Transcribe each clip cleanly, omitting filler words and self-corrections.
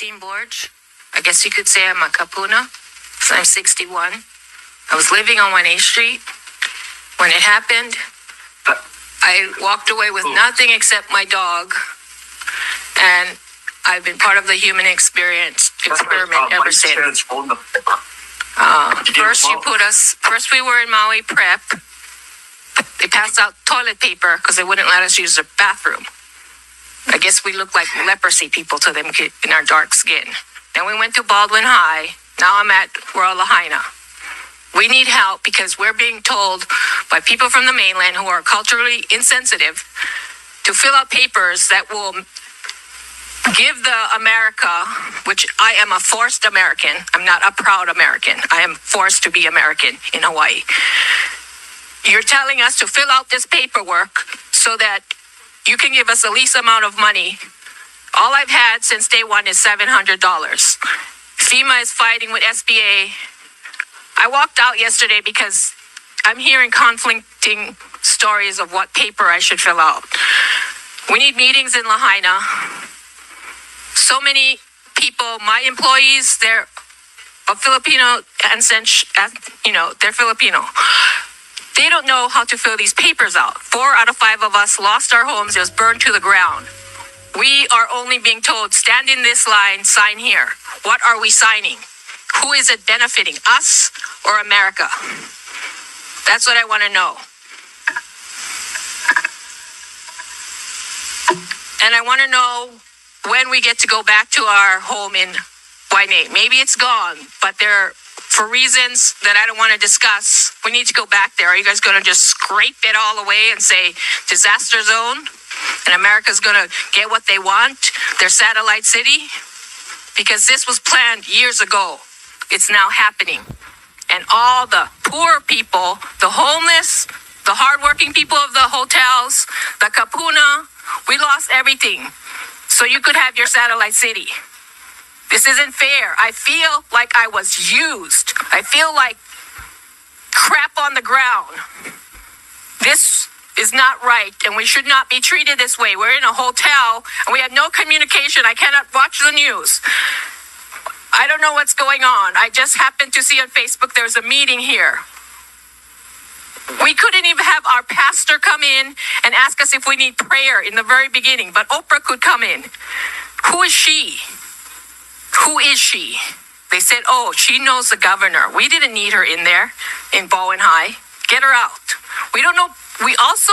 team board. I guess you could say I'm a kapuna. So I'm 61. I was living on 1A Street when it happened. I walked away with nothing except my dog. And I've been part of the human experiment ever since. First we were in Maui prep. They passed out toilet paper because they wouldn't let us use the bathroom. I guess we look like leprosy people to them in our dark skin. Then we went to Baldwin High. Now I'm at Royal Lahaina. We need help because we're being told by people from the mainland who are culturally insensitive to fill out papers that will give the America, which I am a forced American. I'm not a proud American. I am forced to be American in Hawaii. You're telling us to fill out this paperwork so that you can give us the least amount of money. All I've had since day one is $700. FEMA is fighting with SBA. I walked out yesterday because I'm hearing conflicting stories of what paper I should fill out. We need meetings in Lahaina. So many people, my employees, they're of Filipino ancestry, they're Filipino. They don't know how to fill these papers out. 4 out of 5 of us lost our homes. It was burned to the ground. We are only being told, stand in this line, sign here. What are we signing? Who is it benefiting, us or America? That's what I want to know. And I want to know when we get to go back to our home in Wainea. Maybe it's gone, but for reasons that I don't want to discuss, we need to go back there. Are you guys going to just scrape it all away and say disaster zone? And America's going to get what they want, their satellite city? Because this was planned years ago. It's now happening. And all the poor people, the homeless, the hardworking people of the hotels, the kapuna, we lost everything. So you could have your satellite city. This isn't fair. I feel like I was used. I feel like crap on the ground. This is not right, and we should not be treated this way. We're in a hotel, and we have no communication. I cannot watch the news. I don't know what's going on. I just happened to see on Facebook there's a meeting here. We couldn't even have our pastor come in and ask us if we need prayer in the very beginning, but Oprah could come in. Who is she? Who is she? They said, oh, she knows the governor. We didn't need her in there in Bowen High. Get her out. We don't know. We also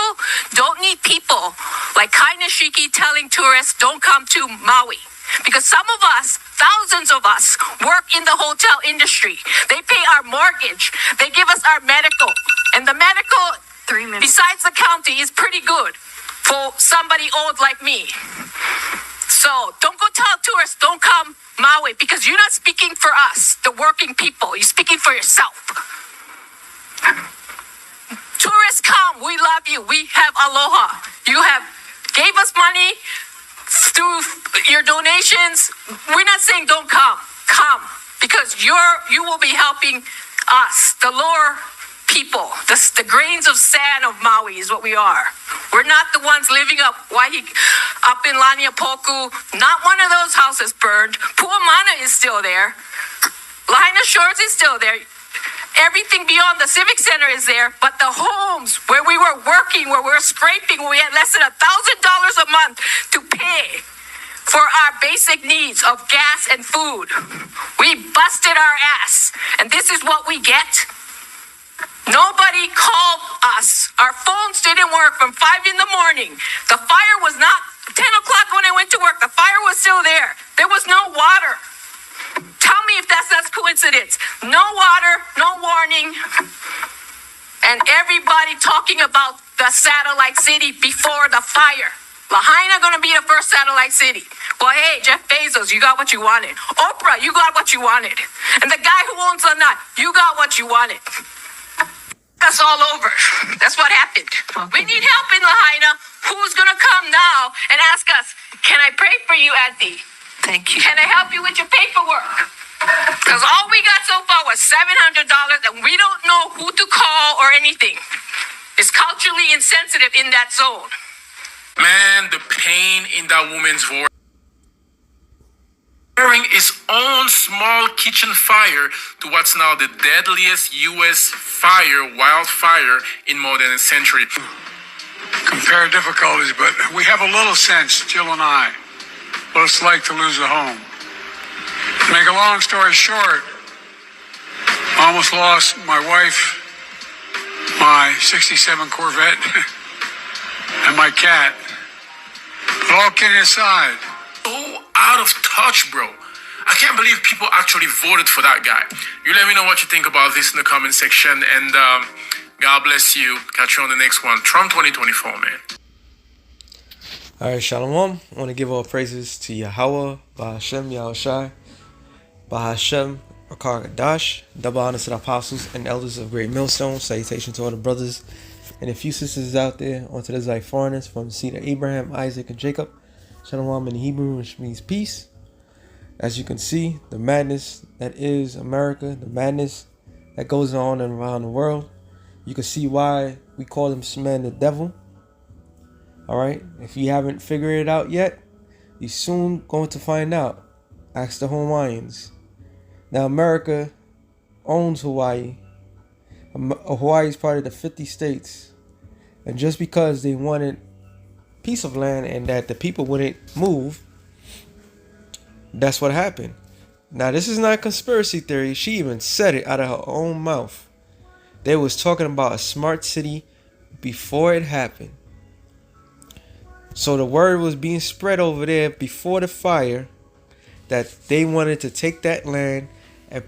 don't need people like Kai Nishiki telling tourists don't come to Maui. Because some of us, thousands of us, work in the hotel industry. They pay our mortgage. They give us our medical. And the medical, besides the county, is pretty good for somebody old like me. So don't go tell tourists, don't come Maui, because you're not speaking for us, the working people. You're speaking for yourself. Tourists come, we love you. We have aloha. You have gave us money through your donations. We're not saying don't come. Come, because you will be helping us, the lower people. The grains of sand of Maui is what we are. We're not the ones living up in Laniapoku. Not one of those houses burned. Puamana is still there. Lahaina Shores is still there. Everything beyond the Civic Center is there, but the homes where we were working, where we were scraping, where we had less than $1,000 a month to pay for our basic needs of gas and food. We busted our ass, and this is what we get. Nobody called us. Our phones didn't work from 5 in the morning. The fire was not 10 o'clock when I went to work. The fire was still there. There was no water. Tell me if that's not coincidence. No water, no warning. And everybody talking about the satellite city before the fire. Lahaina gonna be the first satellite city. Well, hey, Jeff Bezos, you got what you wanted. Oprah, you got what you wanted. And the guy who owns the nut, you got what you wanted. That's all over. That's what happened. Okay. We need help in Lahaina. Who's gonna come now and ask us, can I pray for you, Auntie? Thank you. Can I help you with your paperwork? Because all we got so far was $700, and we don't know who to call or anything. It's culturally insensitive in that zone. Man, the pain in that woman's voice. comparing his own small kitchen fire to what's now the deadliest U.S. wildfire in more than a century. Compare difficulties, but we have a little sense, Jill and I, what it's like to lose a home. To make a long story short, I almost lost my wife, my 67 Corvette, and my cat. But all kidding aside, so out of touch, bro. I can't believe people actually voted for that guy. You let me know what you think about this in the comment section, and God bless you. Catch you on the next one. Trump 2024, man. All right, Shalom. I want to give all praises to Yahweh, Bahashem, Yahushai, Bahashem, Akar Kadash. Double honors to the apostles and elders of Great Millstone. Salutation to all the brothers and a few sisters out there, onto the Zite foreigners from the seed of Abraham, Isaac, and Jacob. Shalom in Hebrew, which means peace. As you can see, the madness that is America, the madness that goes on and around the world. You can see why we call this man the devil. Alright, if you haven't figured it out yet, you're soon going to find out. Ask the Hawaiians. Now, America owns Hawaii. Hawaii is part of the 50 states. And just because they wanted piece of land and that the people wouldn't move, that's what happened. Now, this is not a conspiracy theory. She even said it out of her own mouth. They was talking about a smart city before it happened. So the word was being spread over there before the fire that they wanted to take that land and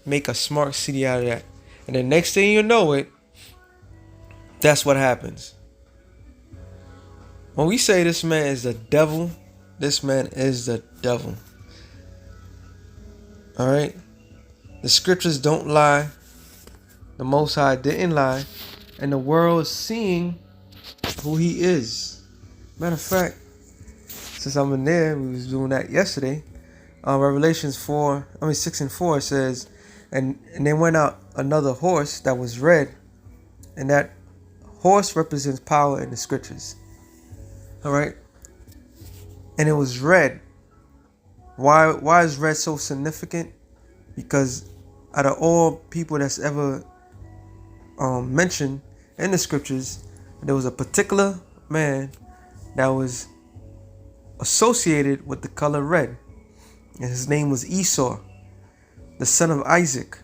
make a smart city out of that. And the next thing you know it, that's what happens. When we say this man is the devil, this man is the devil. Alright? The scriptures don't lie. The Most High didn't lie. And the world is seeing who he is. Matter of fact, since I'm in there, we was doing that yesterday. Revelations 6 and 4 says, and they went out another horse that was red, and that horse represents power in the scriptures. All right, and it was red. Why is red so significant? Because out of all people that's ever mentioned in the scriptures, there was a particular man that was associated with the color red, and his name was Esau, the son of Isaac.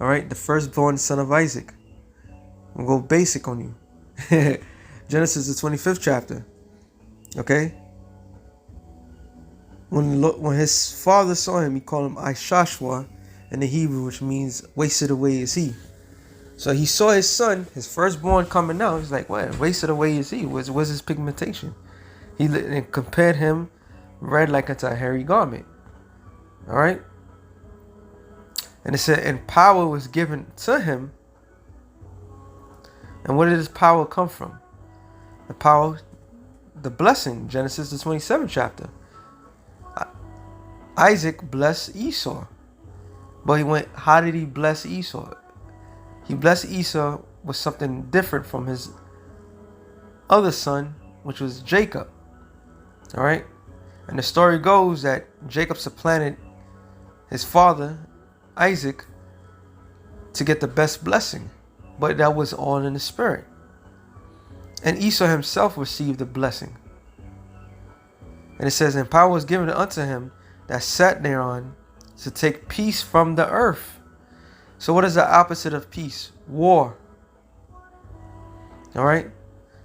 All right, the firstborn son of Isaac. I'm gonna go basic on you. Genesis, the 25th chapter. Okay. When his father saw him, he called him Ishashwa in the Hebrew, which means wasted away is he. So he saw his son, his firstborn, coming out. He's like, what? Wasted away is he? Where's his pigmentation? He compared him red like unto a hairy garment. All right. And it said, and power was given to him. And where did his power come from? The power, the blessing, Genesis, the 27th chapter. Isaac blessed Esau. But how did he bless Esau? He blessed Esau with something different from his other son, which was Jacob. All right. And the story goes that Jacob supplanted his father, Isaac, to get the best blessing. But that was all in the spirit. And Esau himself received the blessing. And it says, and power was given unto him that sat thereon to take peace from the earth. So what is the opposite of peace? War. All right.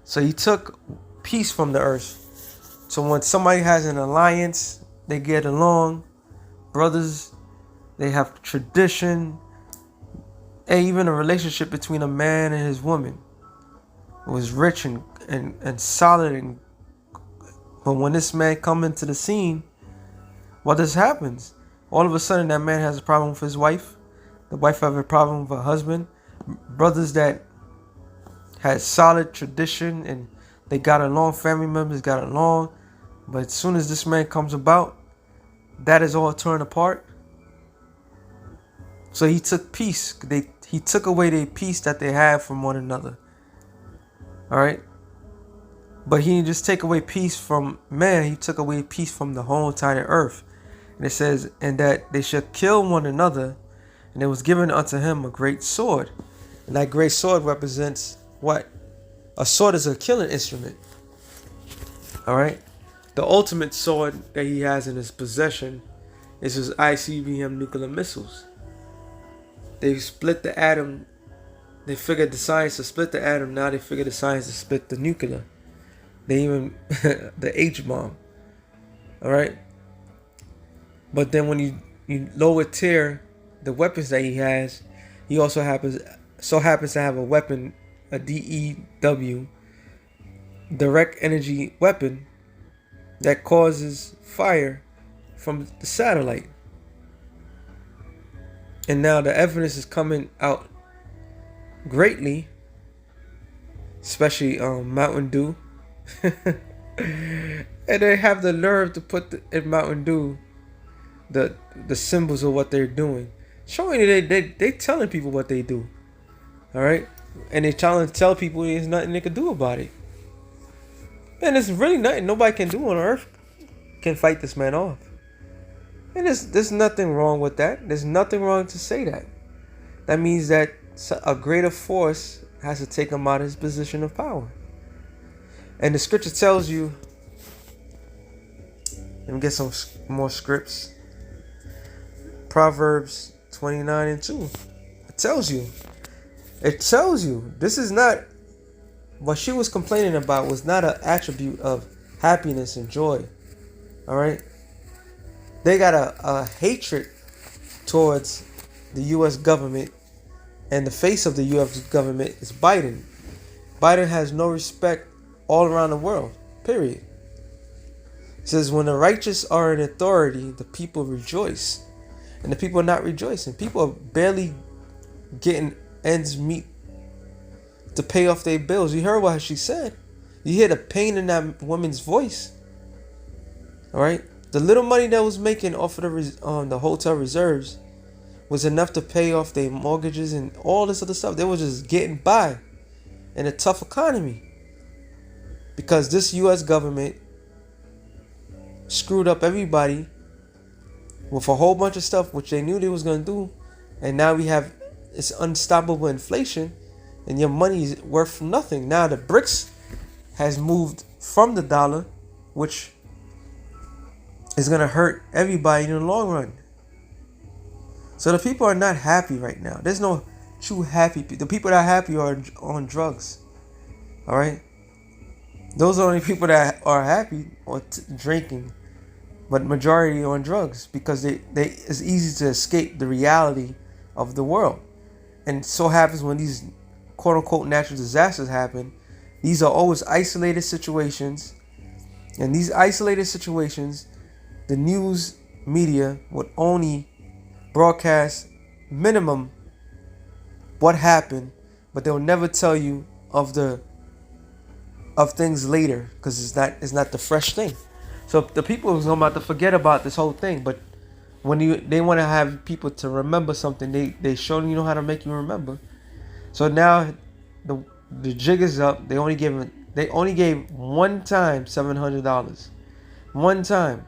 So he took peace from the earth. So when somebody has an alliance, they get along. Brothers, they have tradition. And even a relationship between a man and his woman. It was rich and solid. But when this man come into the scene, what does happens? All of a sudden that man has a problem with his wife. The wife have a problem with her husband. Brothers that had solid tradition and they got along, family members got along. But as soon as this man comes about, that is all torn apart. So he took peace. He took away the peace that they had from one another. All right. But he didn't just take away peace from man. He took away peace from the whole entire earth. And it says, and that they should kill one another, and it was given unto him a great sword. And that great sword represents what? A sword is a killing instrument. Alright? The ultimate sword that he has in his possession is his ICBM nuclear missiles. They split the atom. They figured the science to split the atom. Now they figured the science to split the nuclear. They even the H-bomb. Alright? But then when you lower tier the weapons that he has, he also happens to have a weapon, a DEW, direct energy weapon, that causes fire from the satellite. And now the evidence is coming out greatly, especially Mountain Dew. And they have the nerve to put in Mountain Dew the symbols of what they're doing, showing they telling people what they do. All right, and they tell people there's nothing they can do about it. And there's really nothing nobody can do on earth can fight this man off. And there's nothing wrong with that. There's nothing wrong to say that. That means that a greater force has to take him out of his position of power. And the scripture tells you, let me get some more scripts. Proverbs 29:2. It tells you. This is not, what she was complaining about was not an attribute of happiness and joy. Alright? They got a hatred towards the U.S. government, and the face of the U.S. government is Biden. Biden has no respect all around the world. Period. It says, when the righteous are in authority, the people rejoice. And the people are not rejoicing. People are barely getting ends meet to pay off their bills. You heard what she said. You hear the pain in that woman's voice. All right. The little money that was making off of the hotel reserves was enough to pay off their mortgages and all this other stuff. They were just getting by in a tough economy because this U.S. government screwed up everybody with a whole bunch of stuff which they knew they was going to do. And now we have this unstoppable inflation, and your money is worth nothing. Now the BRICS has moved from the dollar, which is going to hurt everybody in the long run. So the people are not happy right now. There's no true happy people. The people that are happy are on drugs. All right? Those are the only people that are happy or drinking. But majority on drugs because it's easy to escape the reality of the world. And so happens when these quote unquote natural disasters happen, these are always isolated situations. And these isolated situations, the news media would only broadcast minimum what happened, but they'll never tell you of things later because it's not the fresh thing. So the people are about to forget about this whole thing, but when they want to have people to remember something, they show you know how to make you remember. So now the jig is up. They only gave one time $700. One time,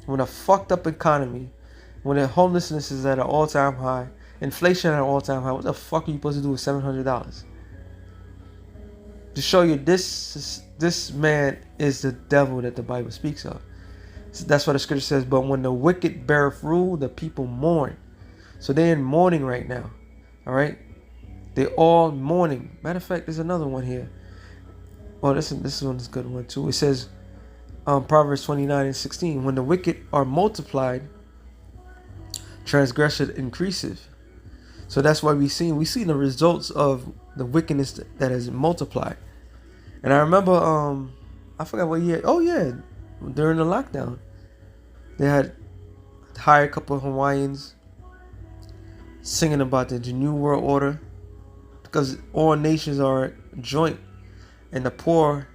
when a fucked up economy, when the homelessness is at an all-time high, inflation at an all-time high, what the fuck are you supposed to do with $700? To show you this man is the devil that the Bible speaks of. So that's what the scripture says. But when the wicked beareth rule, the people mourn. So they're in mourning right now. All right, they're all mourning. Matter of fact, there's another one here. Oh, this one is a good one too. It says, Proverbs 29:16. When the wicked are multiplied, transgression increaseth. So that's why we see the results of the wickedness that has multiplied. And I remember, I forgot what year. Oh yeah, during the lockdown, they had hired a couple of Hawaiians singing about the New World Order, because all nations are joint, and the poor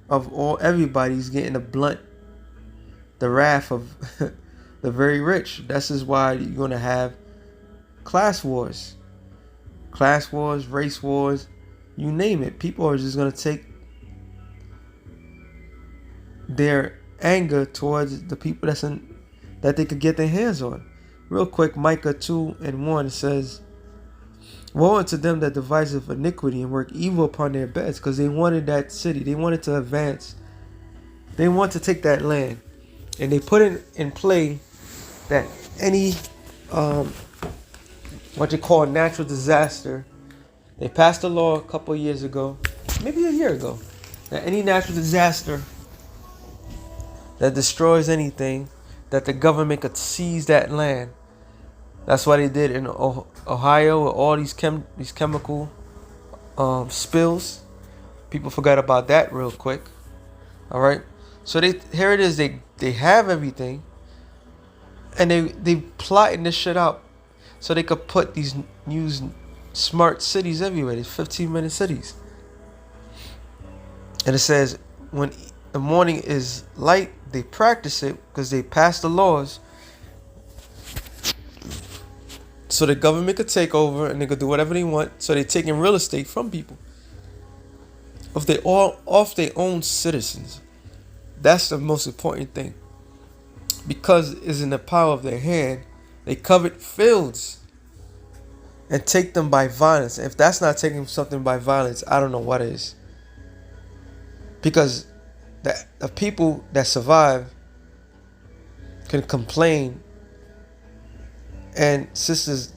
of everybody's getting the wrath of the very rich. This is why you're gonna have class wars, race wars, you name it. People are just gonna take their anger towards the people that that they could get their hands on. Real quick, Micah 2:1 says, "Woe unto them that deviseth iniquity and work evil upon their beds," because they wanted that city. They wanted to advance. They want to take that land. And they put it in play that any what you call natural disaster. They passed a law a couple of years ago, maybe a year ago, that any natural disaster that destroys anything, that the government could seize that land. That's why they did in Ohio with all these chemical spills. People forgot about that real quick. All right, so here it is. They have everything, and they plotting this shit out so they could put these new smart cities everywhere. These 15-minute cities. And it says when the morning is light, they practice it because they pass the laws so the government could take over and they could do whatever they want. So they're taking real estate from people off their own citizens. That's the most important thing, because it's in the power of their hand. They covet fields and take them by violence. If that's not taking something by violence, I don't know what is. Because the people that survive can complain, and this is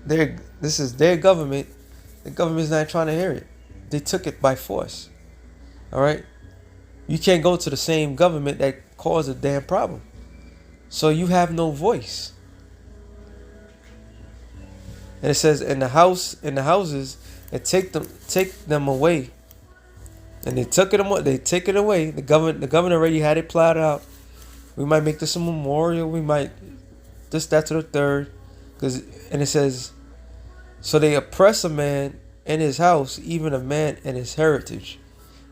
their government. The government's not trying to hear it. They took it by force. All right, you can't go to the same government that caused a damn problem, so you have no voice. And it says in the houses, and take them away. And they took it. They take it away. The government already had it plotted out. We might make this a memorial. We might this, that, to the third. And it says, so they oppress a man in his house, even a man in his heritage.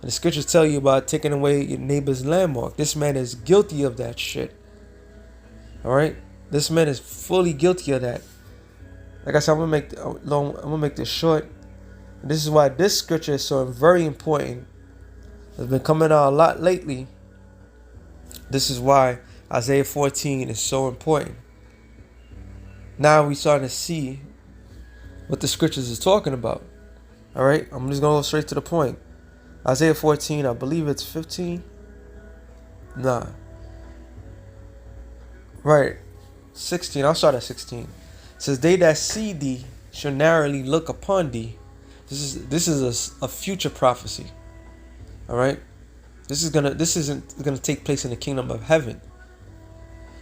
And the scriptures tell you about taking away your neighbor's landmark. This man is guilty of that shit. All right, this man is fully guilty of that. Like I said, I'm gonna make this short. And this is why this scripture is so very important. It's been coming out a lot lately. This is why Isaiah 14 is so important. Now we're starting to see what the scriptures is talking about. All right, I'm just gonna go straight to the point. Isaiah 14, I believe it's 15. Nah. Right, 16. I'll start at 16. It says, "They that see thee shall narrowly look upon thee." This is a future prophecy. All right, this isn't gonna take place in the kingdom of heaven.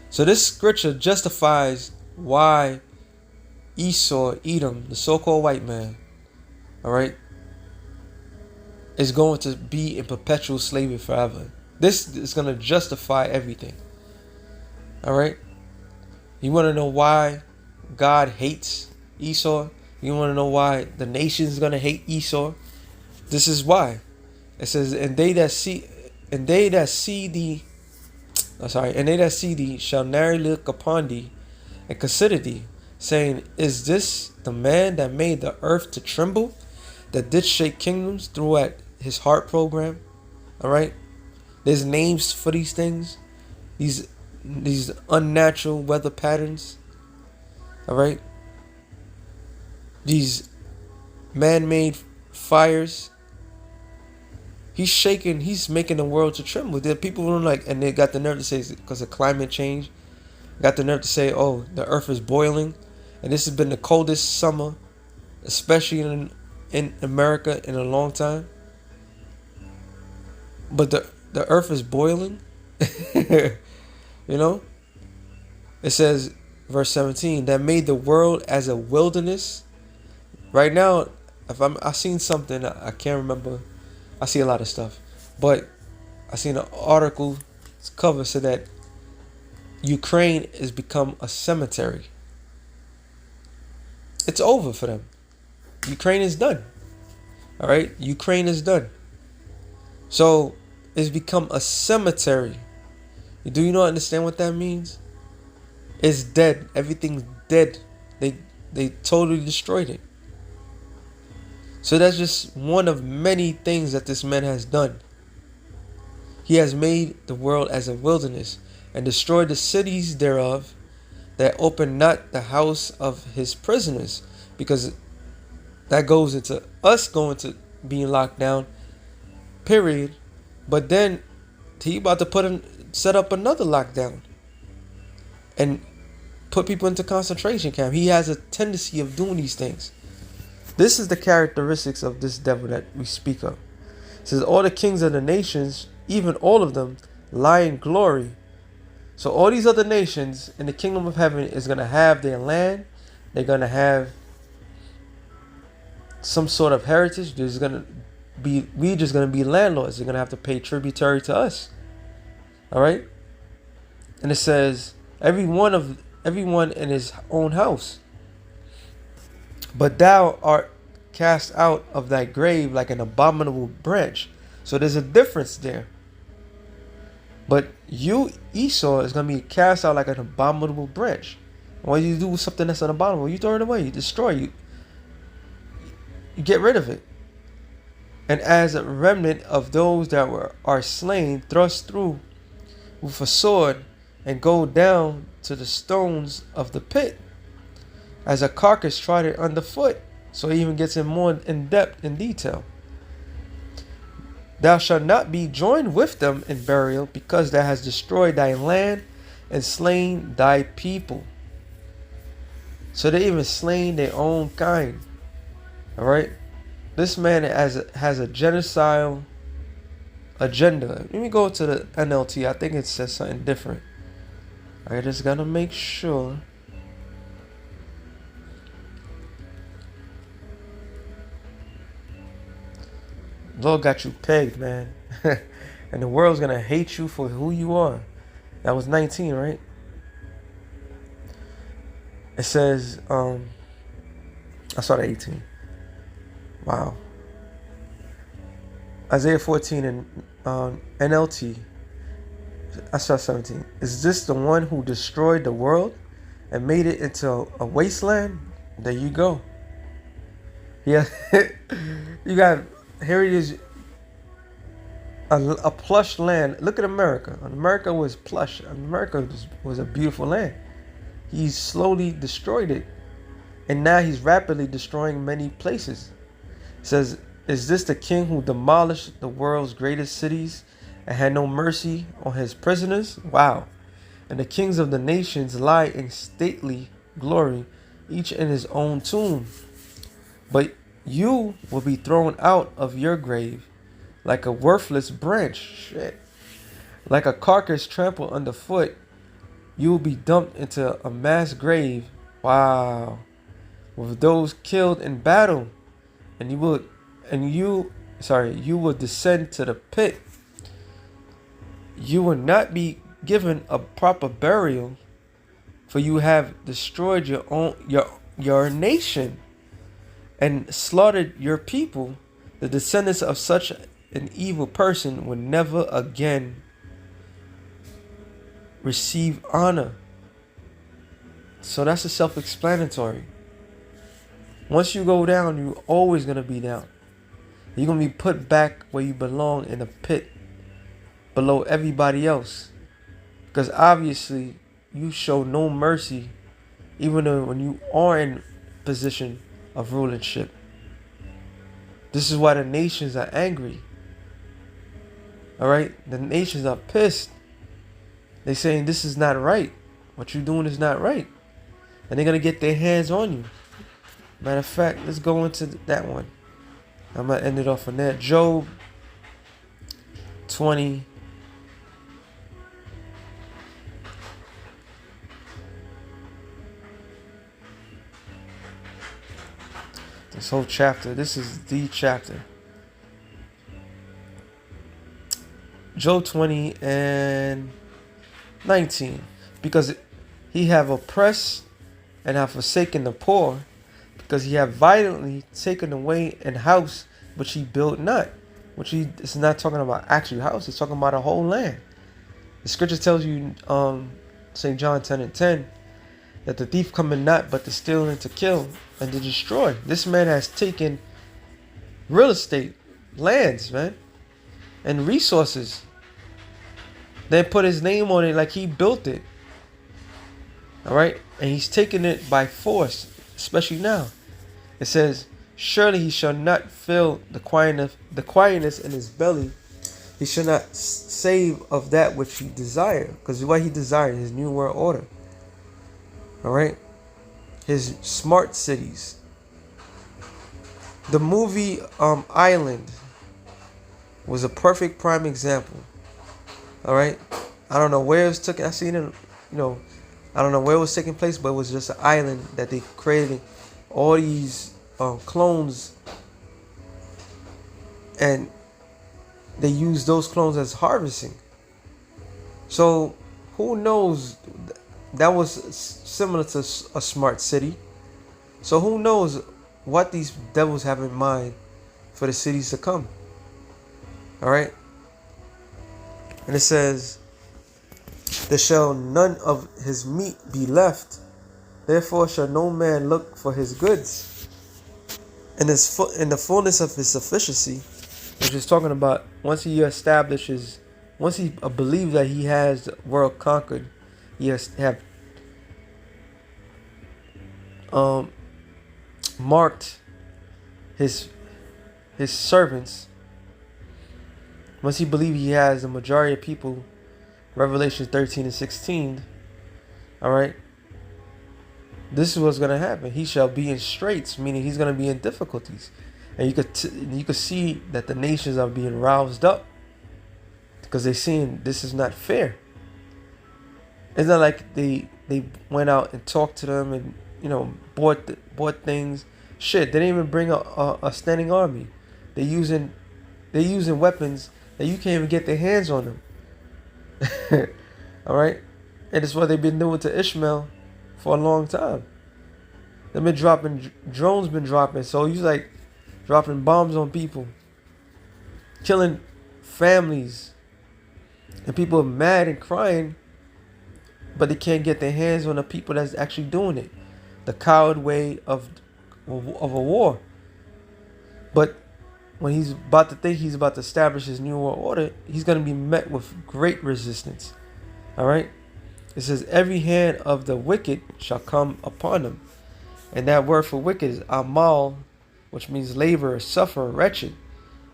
So this scripture justifies why Esau, Edom, the so-called white man, all right, is going to be in perpetual slavery forever. This is gonna justify everything. All right, you want to know why God hates Esau? You want to know why the nation is gonna hate Esau? This is why. It says, and they that see thee shall narrowly look upon thee and consider thee, saying, is this the man that made the earth to tremble, that did shake kingdoms throughout his heart program? All right, there's names for these things, these unnatural weather patterns. All right, these man-made fires. He's making the world to tremble. There are people who don't and they got the nerve to say it's because of climate change. Got the nerve to say, oh, the earth is boiling. And this has been the coldest summer, especially in America, in a long time. But the earth is boiling. You know? It says, verse 17, that made the world as a wilderness. Right now, I seen something, I can't remember. I see a lot of stuff, but I seen an article cover said that Ukraine has become a cemetery. It's over for them. Ukraine is done. All right, Ukraine is done. So it's become a cemetery. Do you not understand what that means? It's dead. Everything's dead. They totally destroyed it. So that's just one of many things that this man has done. He has made the world as a wilderness. and destroy the cities thereof, that open not the house of his prisoners, because that goes into us going to being locked down, period. But then he about to set up another lockdown and put people into concentration camp. He has a tendency of doing these things. This is the characteristics of this devil that we speak of. It says all the kings of the nations, even all of them, lie in glory. So all these other nations in the kingdom of heaven is going to have their land. They're going to have some sort of heritage. There's going to be, we just going to be landlords. They're going to have to pay tributary to us. All right. And it says everyone in his own house. But thou art cast out of thy grave like an abominable branch. So there's a difference there. But you, Esau, is going to be cast out like an abominable branch. What do you do with something that's an abominable? You throw it away. You destroy it. You get rid of it. And as a remnant of those that are slain, thrust through with a sword, and go down to the stones of the pit, as a carcass trodden underfoot. So he even gets in more in depth in detail. Thou shalt not be joined with them in burial, because thou hast destroyed thy land and slain thy people. So they even slain their own kind. All right. This man has a genocidal agenda. Let me go to the NLT. I think it says something different. I just gotta make sure. Lord got you pegged, man. And the world's gonna hate you for who you are. That was 19, right? It says, I started 18. Wow. Isaiah 14 and NLT. I saw 17. Is this the one who destroyed the world and made it into a wasteland? There you go. Yeah. You got, here it is, a plush land. Look at America. America was plush. America was a beautiful land. He slowly destroyed it. And now he's rapidly destroying many places. It says, is this the king who demolished the world's greatest cities and had no mercy on his prisoners? Wow. And the kings of the nations lie in stately glory, each in his own tomb. But you will be thrown out of your grave like a worthless branch. Shit. Like a carcass trampled underfoot, you will be dumped into a mass grave. Wow. With those killed in battle. And you will descend to the pit. You will not be given a proper burial, for you have destroyed your nation and slaughtered your people. The descendants of such an evil person will never again receive honor. So that's a self-explanatory. Once you go down, you're always going to be down. You're going to be put back where you belong, in a pit below everybody else. Because obviously you show no mercy, even though when you are in position of rulership. This is why the nations are angry. All right? The nations are pissed. They're saying this is not right. What you're doing is not right. And they're going to get their hands on you. Matter of fact, let's go into that one. I'm going to end it off on that. Job 20. This whole chapter, this is the chapter. Job 20 and 19. Because he have oppressed and have forsaken the poor, because he have violently taken away an house which he built not. It's not talking about actual house, it's talking about a whole land. The scripture tells you, St. John 10 and 10, that the thief cometh not but to steal and to kill and to destroy. This man has taken real estate, lands, man, and resources then put his name on it like he built it. All right, and he's taking it by force, especially now. It says, "Surely he shall not fill the quietness in his belly. He shall not save of that which he desired," because what he desired, his new world order. All right, his smart cities. The movie Island was a perfect prime example. All right, I don't know where it was taken. I seen it, I don't know where it was taking place, but it was just an island that they created all these clones, and they used those clones as harvesting. So who knows? That was similar to a smart city. So who knows what these devils have in mind for the cities to come. All right. And it says, "There shall none of his meat be left. Therefore shall no man look for his goods. In the fullness of his sufficiency," which is talking about once he establishes, once he believes that he has the world conquered, he has have marked his servants. Once he believes he has the majority of people, Revelation 13 and 16, all right, this is what's going to happen. He shall be in straits, meaning he's going to be in difficulties. And you could see that the nations are being roused up because they're seeing this is not fair. It's not like they went out and talked to them and bought things. Shit, they didn't even bring a standing army. They're using weapons that you can't even get their hands on them. All right, and it's what they've been doing to Ishmael for a long time. They've been dropping drones, so he's like dropping bombs on people, killing families, and people are mad and crying, but they can't get their hands on the people that's actually doing it. The coward way of a war. But when he's about to think he's about to establish his new world order, he's going to be met with great resistance. All right. It says, "Every hand of the wicked shall come upon him." And that word for wicked is amal, which means labor, suffer, wretched.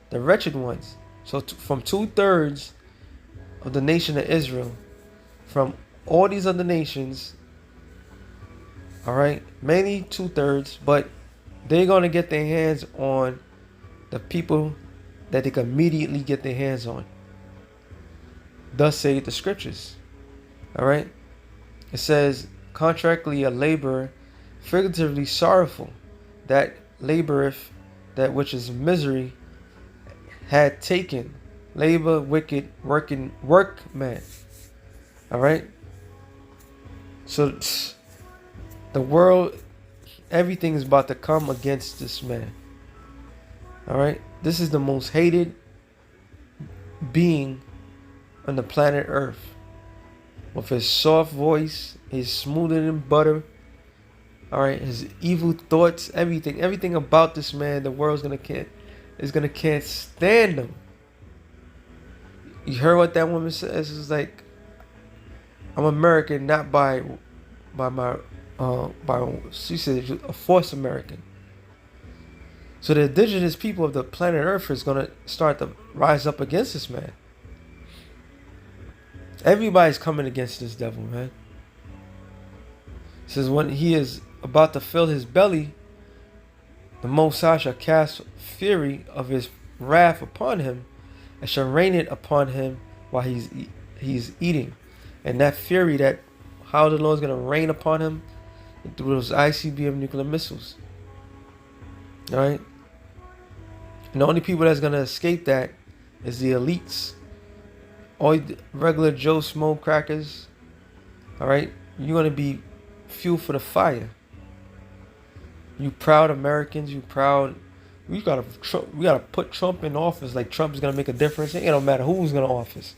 The wretched ones. So from 2/3 of the nation of Israel, from all these other nations, all right, mainly 2/3, but they're going to get their hands on the people that they can immediately get their hands on. Thus say the scriptures. All right. It says, "Contractly a laborer, figuratively sorrowful, that laboreth that which is misery, had taken labor, wicked, workman." All right. So the world, everything is about to come against this man. All right. This is the most hated being on the planet Earth. With his soft voice, his smoother than butter. All right, his evil thoughts, everything about this man, the world's can't stand him. You heard what that woman says? It's like, "I'm American, not by she said a forced American." So the indigenous people of the planet Earth is gonna start to rise up against this man. Everybody's coming against this devil, man. It says, "When he is about to fill his belly, the Most High shall cast fury of his wrath upon him, and shall rain it upon him while he's eating." And that fury, that how the Lord's gonna rain upon him through those ICBM nuclear missiles. All right. And the only people that's gonna escape that is the elites. All the regular Joe Smo crackers. All right, you're gonna be fuel for the fire. You proud Americans, we gotta put Trump in office. Like Trump is gonna make a difference. It don't matter who's gonna office.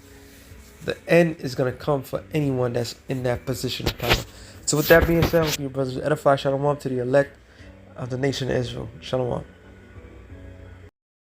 The end is gonna come for anyone that's in that position of power. So with that being said, I hope you brothers edify. Shalom to the elect of the nation of Israel. Shalom.